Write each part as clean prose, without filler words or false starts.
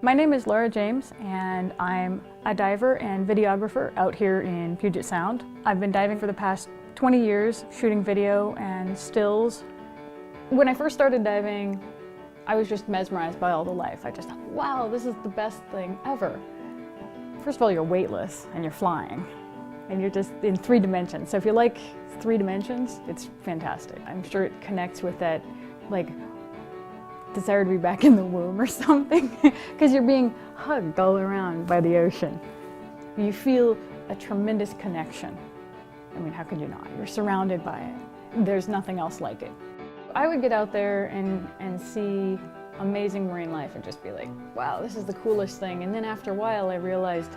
My name is Laura James, and I'm a diver and videographer out here in Puget Sound. I've been diving for the past 20 years, shooting video and stills. When I first started diving, I was just mesmerized by all the life. I just thought, wow, this is the best thing ever. First of all, you're weightless and you're flying, and you're just in 3 dimensions. So if you like 3 dimensions, it's fantastic. I'm sure it connects with that, like, desire to be back in the womb or something, because you're being hugged all around by the ocean. You feel a tremendous connection. I mean, how could you not? You're surrounded by it. There's nothing else like it. I would get out there and see amazing marine life and just be like, wow, this is the coolest thing. And then after a while, I realized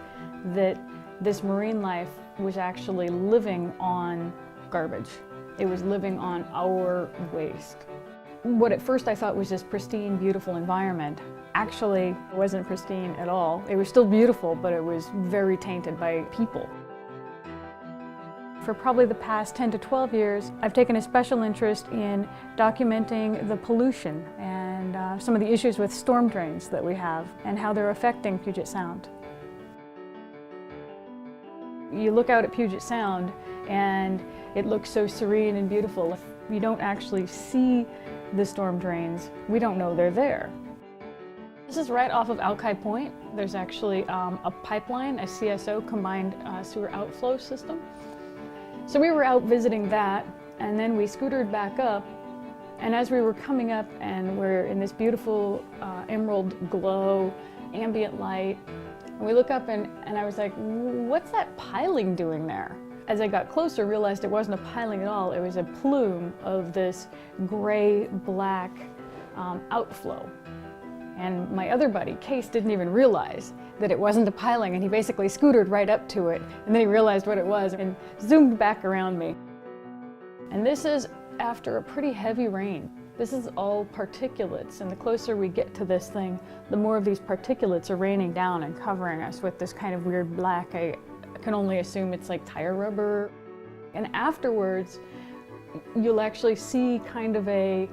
that this marine life was actually living on garbage. It was living on our waste. What at first I thought was this pristine, beautiful environment actually wasn't pristine at all. It was still beautiful, but it was very tainted by people. For probably the past 10 to 12 years, I've taken a special interest in documenting the pollution and some of the issues with storm drains that we have and how they're affecting Puget Sound. You look out at Puget Sound and it looks so serene and beautiful. If you don't actually see the storm drains, we don't know they're there. This is right off of Alki Point. There's actually a pipeline, a CSO, combined sewer outflow system. So we were out visiting that, and then we scootered back up, and as we were coming up and we're in this beautiful emerald glow, ambient light, and we look up and I was like, what's that piling doing there? As I got closer, I realized it wasn't a piling at all. It was a plume of this gray-black outflow. And my other buddy, Case, didn't even realize that it wasn't a piling, and he basically scootered right up to it, and then he realized what it was and zoomed back around me. And this is after a pretty heavy rain. This is all particulates, and the closer we get to this thing, the more of these particulates are raining down and covering us with this kind of weird black. I can only assume it's like tire rubber. And afterwards, you'll actually see kind of a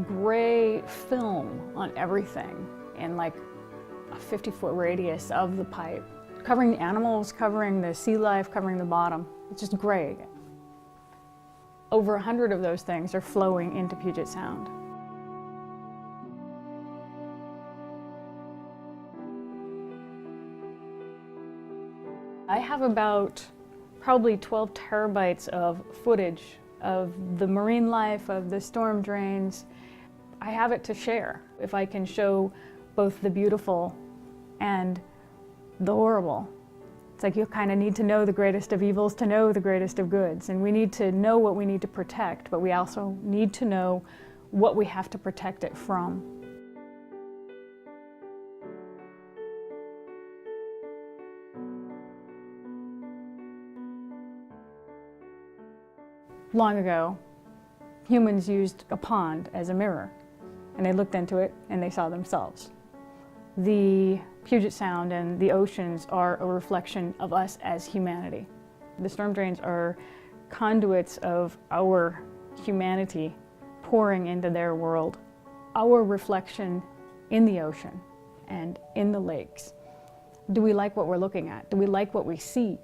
gray film on everything in like a 50-foot radius of the pipe, covering the animals, covering the sea life, covering the bottom. It's just gray. Over 100 of those things are flowing into Puget Sound. I have about probably 12 terabytes of footage of the marine life, of the storm drains. I have it to share. If I can show both the beautiful and the horrible. It's like you kind of need to know the greatest of evils to know the greatest of goods. And we need to know what we need to protect, but we also need to know what we have to protect it from. Long ago, humans used a pond as a mirror, and they looked into it and they saw themselves. The Puget Sound and the oceans are a reflection of us as humanity. The storm drains are conduits of our humanity pouring into their world. Our reflection in the ocean and in the lakes. Do we like what we're looking at? Do we like what we see?